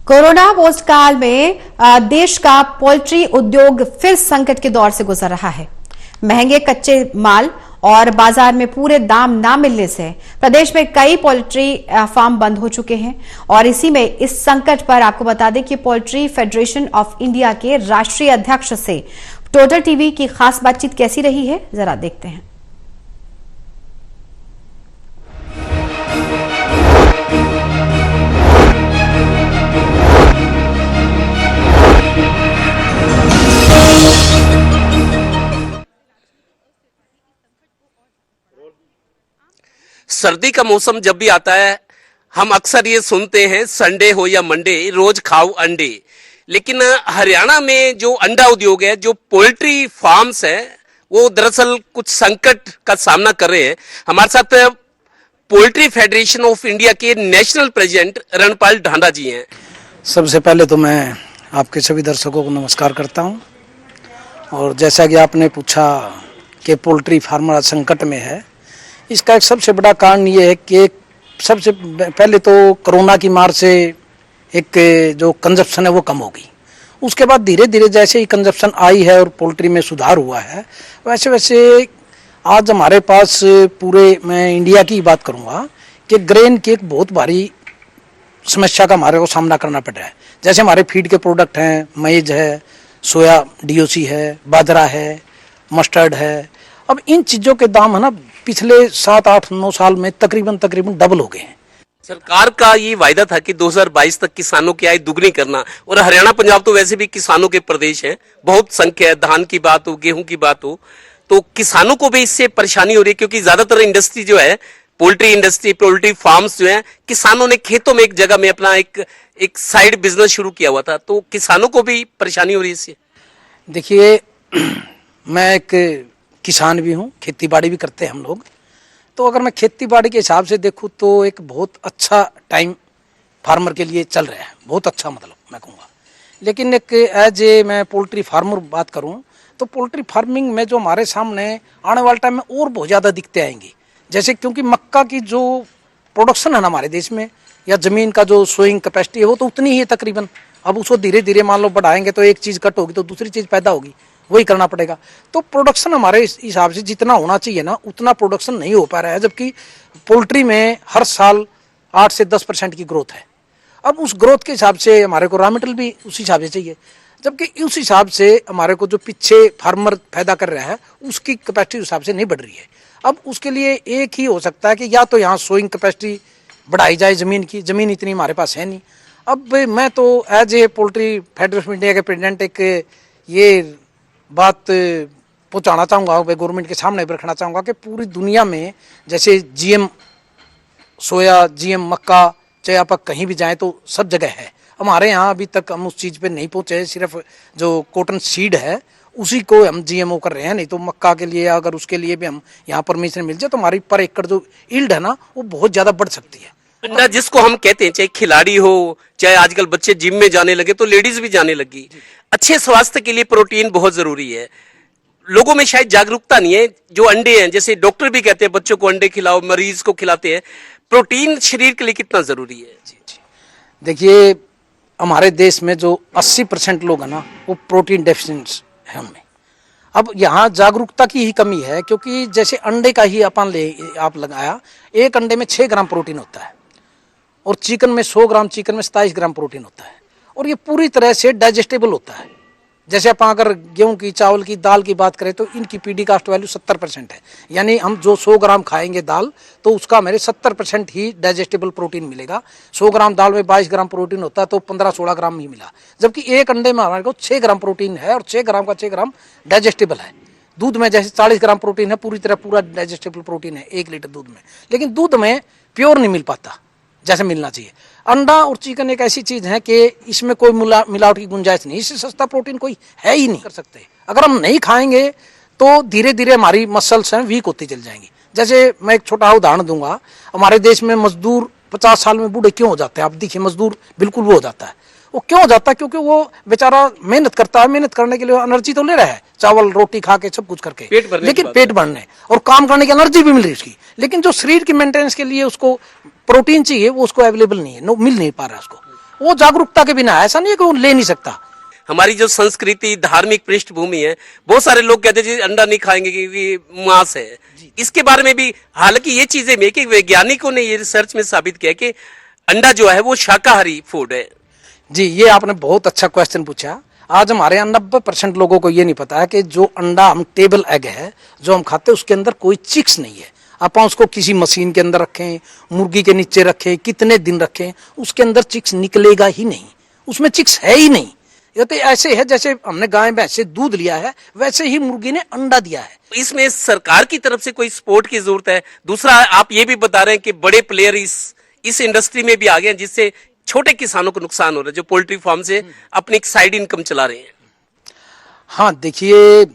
Corona post काल में देश का पोल्ट्री उद्योग फिर संकट के दौर से गुजर रहा है। महंगे कच्चे माल और बाजार में पूरे दाम ना मिलने से प्रदेश में कई पोल्ट्री फार्म बंद हो चुके हैं। और इसी में इस संकट पर आपको बता दें कि पोल्ट्री फेडरेशन ऑफ इंडिया के राष्ट्रीय अध्यक्ष से टोटल टीवी की खास बातचीत कैसी रही है, जरा देखते हैं। सर्दी का मौसम जब भी आता है हम अक्सर ये सुनते हैं संडे हो या मंडे रोज खाओ अंडे। लेकिन हरियाणा में जो अंडा उद्योग है, जो पोल्ट्री फार्म्स है, वो दरअसल कुछ संकट का सामना कर रहे हैं। हमारे साथ पोल्ट्री फेडरेशन ऑफ इंडिया के नेशनल प्रेसिडेंट रणपाल ढांडा जी हैं। सबसे पहले तो मैं आपके सभी दर्शकों को नमस्कार करता हूं। और जैसा कि आपने पूछा कि पोल्ट्री फार्मर संकट में है, इसका एक सबसे बड़ा कारण ये है कि सबसे पहले तो कोरोना की मार से एक जो कंजप्शन है वो कम हो गई। उसके बाद धीरे धीरे जैसे ही कंजप्शन आई है और पोल्ट्री में सुधार हुआ है, वैसे वैसे आज हमारे पास पूरे, मैं इंडिया की बात करूँगा कि ग्रेन की एक बहुत भारी समस्या का हमारे को सामना करना पड़ रहा है। जैसे हमारे फीड के प्रोडक्ट हैं, मेज है, सोया डीओसी है, बाजरा है, मस्टर्ड है। अब इन चीज़ों के दाम है ना पिछले 7, 8, 9 साल में तकरीबन डबल हो गए हैं। सरकार का ये वायदा था कि 2022 तक किसानों की आय दुगनी करना, और हरियाणा पंजाब तो वैसे भी किसानों के प्रदेश है, बहुत संख्या है, धान की बात हो, गेहूं की बात हो, तो किसानों को भी इससे परेशानी हो रही है। क्योंकि ज्यादातर इंडस्ट्री जो है, पोल्ट्री इंडस्ट्री, पोल्ट्री फार्म्स जो है, किसानों ने खेतों में एक जगह में अपना एक साइड बिजनेस शुरू किया हुआ था, तो किसानों को भी परेशानी हो रही है इससे। देखिए, मैं एक किसान भी हूँ, खेती बाड़ी भी करते हैं हम लोग। तो अगर मैं खेती बाड़ी के हिसाब से देखूँ तो एक बहुत अच्छा टाइम फार्मर के लिए चल रहा है, बहुत अच्छा, मतलब मैं कहूँगा। लेकिन एक एज ए मैं पोल्ट्री फार्मर बात करूँ तो पोल्ट्री फार्मिंग में जो हमारे सामने आने वाले टाइम में और बहुत ज़्यादा दिक्कतें आएंगी। जैसे क्योंकि मक्का की जो प्रोडक्शन है ना हमारे देश में, या ज़मीन का जो सोइंग कैपेसिटी है वो तो उतनी ही है तकरीबन। अब उसको धीरे धीरे मान लो बढ़ाएंगे तो एक चीज़ कट होगी तो दूसरी चीज़ पैदा होगी, वही करना पड़ेगा। तो प्रोडक्शन हमारे हिसाब से जितना होना चाहिए ना उतना प्रोडक्शन नहीं हो पा रहा है, जबकि पोल्ट्री में हर साल 8 से 10% की ग्रोथ है। अब उस ग्रोथ के हिसाब से हमारे को रॉ मटेरियल भी उस हिसाब से चाहिए, जबकि उस हिसाब से हमारे को जो पीछे फार्मर पैदा कर रहा है उसकी कैपेसिटी उस हिसाब से नहीं बढ़ रही है। अब उसके लिए एक ही हो सकता है कि या तो यहाँ सोइंग कैपेसिटी बढ़ाई जाए, ज़मीन इतनी हमारे पास है नहीं। अब मैं तो as a poultry federation of India के प्रेसिडेंट एक ये बात पहुँचाना चाहूँगा, गवर्नमेंट के सामने भी रखना चाहूँगा कि पूरी दुनिया में जैसे जीएम सोया, जीएम मक्का, चाहे आप कहीं भी जाएं तो सब जगह है। हमारे यहाँ अभी तक हम उस चीज़ पे नहीं पहुँचे, सिर्फ जो कॉटन सीड है उसी को हम जीएमओ कर रहे हैं। नहीं तो मक्का के लिए अगर उसके लिए भी हम यहाँ परमिशन मिल जाए तो हमारी पर एकड़ जो यील्ड है ना वो बहुत ज़्यादा बढ़ सकती है। अंडा जिसको हम कहते हैं, चाहे खिलाड़ी हो, चाहे आजकल बच्चे जिम में जाने लगे तो लेडीज भी जाने लगी। अच्छे स्वास्थ्य के लिए प्रोटीन बहुत जरूरी है। लोगों में शायद जागरूकता नहीं है। जो अंडे हैं, जैसे डॉक्टर भी कहते हैं बच्चों को अंडे खिलाओ, मरीज को खिलाते हैं, प्रोटीन शरीर के लिए कितना जरूरी है? जी। देखिए, हमारे देश में जो 80% लोग हैं ना वो प्रोटीन डेफिशिएंट है उनमें। अब यहाँ जागरूकता की ही कमी है, क्योंकि जैसे अंडे का ही आप लगाया, एक अंडे में 6 ग्राम प्रोटीन होता है, और चिकन में 100 ग्राम चिकन में 27 ग्राम प्रोटीन होता है, और ये पूरी तरह से डाइजेस्टेबल होता है। जैसे आप अगर गेहूं की, चावल की, दाल की बात करें तो इनकी पीडी कास्ट वैल्यू 70% है। यानी हम जो 100 ग्राम खाएंगे दाल तो उसका हमें 70% ही डाइजेस्टेबल प्रोटीन मिलेगा। 100 ग्राम दाल में 22 ग्राम प्रोटीन होता है तो 15-16 ग्राम ही मिला, जबकि एक अंडे में हमारे को 6 ग्राम प्रोटीन है, और 6 ग्राम का 6 ग्राम डाइजेस्टेबल है। दूध में जैसे 40 ग्राम प्रोटीन है, पूरी तरह पूरा डाइजेस्टेबल प्रोटीन है 1 लीटर दूध में, लेकिन दूध में प्योर नहीं मिल पाता जैसे मिलना चाहिए। अंडा और चिकन एक ऐसी चीज है कि इसमें कोई मिलावट की गुंजाइश नहीं, इससे सस्ता प्रोटीन कोई है ही नहीं कर सकते। अगर हम नहीं खाएंगे तो धीरे धीरे हमारी मसल्स हैं वीक होती चल जाएंगी। जैसे मैं एक छोटा उदाहरण दूंगा, हमारे देश में मजदूर 50 साल में बूढ़े क्यों हो जाते हैं? आप देखिए, मजदूर बिल्कुल वो हो जाता है। वो क्यों हो जाता है? क्योंकि वो बेचारा मेहनत करता है, मेहनत करने के लिए एनर्जी तो ले रहा है, चावल रोटी खा के सब कुछ करके, लेकिन पेट भरने और काम करने की एनर्जी भी मिल रही है उसकी, लेकिन जो शरीर की मेंटेनेंस के लिए उसको प्रोटीन चाहिए वो उसको अवेलेबल नहीं है, मिल नहीं पा रहा है उसको। वो जागरूकता के बिना ऐसा नहीं है कि वो ले नहीं सकता। हमारी जो संस्कृति धार्मिक पृष्ठभूमि है, बहुत सारे लोग कहते हैं जी अंडा नहीं खाएंगे क्योंकि मांस है। इसके बारे में भी हालांकि ये चीजें भी कि वैज्ञानिकों ने ये रिसर्च में साबित किया कि अंडा जो है वो शाकाहारी फूड है। जी, ये आपने बहुत अच्छा क्वेश्चन पूछा। आज हमारे यहाँ 90% लोगों को ये नहीं पता है कि जो अंडा हम टेबल एग है जो हम खाते हैं उसके अंदर कोई चिक्स नहीं है। आप उसको किसी मशीन के अंदर रखें, मुर्गी के नीचे रखें, कितने दिन रखें, उसके अंदर चिक्स निकलेगा ही नहीं, उसमें चिक्स है ही नहीं। ये तो ऐसे है जैसे हमने गाय भैंस से दूध लिया है वैसे ही मुर्गी ने अंडा दिया है। इसमें सरकार की तरफ से कोई सपोर्ट की जरूरत है। दूसरा आप ये भी बता रहे हैं कि बड़े प्लेयर इस इंडस्ट्री में भी आ गए हैं जिससे छोटे किसानों को नुकसान हो रहा है जो पोल्ट्री फार्म से अपनी एक साइड इनकम चला रहे हैं। हाँ, देखिए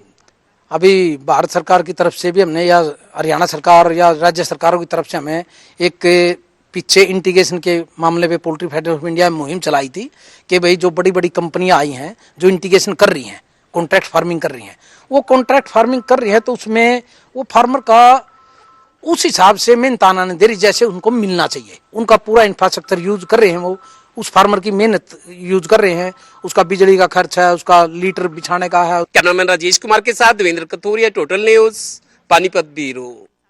अभी भारत सरकार की तरफ से भी हमने या हरियाणा सरकार या राज्य सरकारों की तरफ से हमें एक पीछे इंटीग्रेशन के मामले पे पोल्ट्री फेडरेशन ऑफ इंडिया में मुहिम चलाई थी कि भाई जो बड़ी बड़ी कंपनियां आई हैं जो इंटीग्रेशन कर रही हैं, कॉन्ट्रैक्ट फार्मिंग कर रही हैं, वो कॉन्ट्रैक्ट फार्मिंग कर रही है तो उसमें वो फार्मर का उस हिसाब से मेहनताना नहीं दे रही जैसे उनको मिलना चाहिए। उनका पूरा इंफ्रास्ट्रक्चर यूज कर रहे हैं, वो उस फार्मर की मेहनत यूज कर रहे हैं, उसका बिजली का खर्च है, उसका लीटर बिछाने का है। कैमरामैन राजेश कुमार के साथ Devendra Kathoria, total news, Panipat bureau.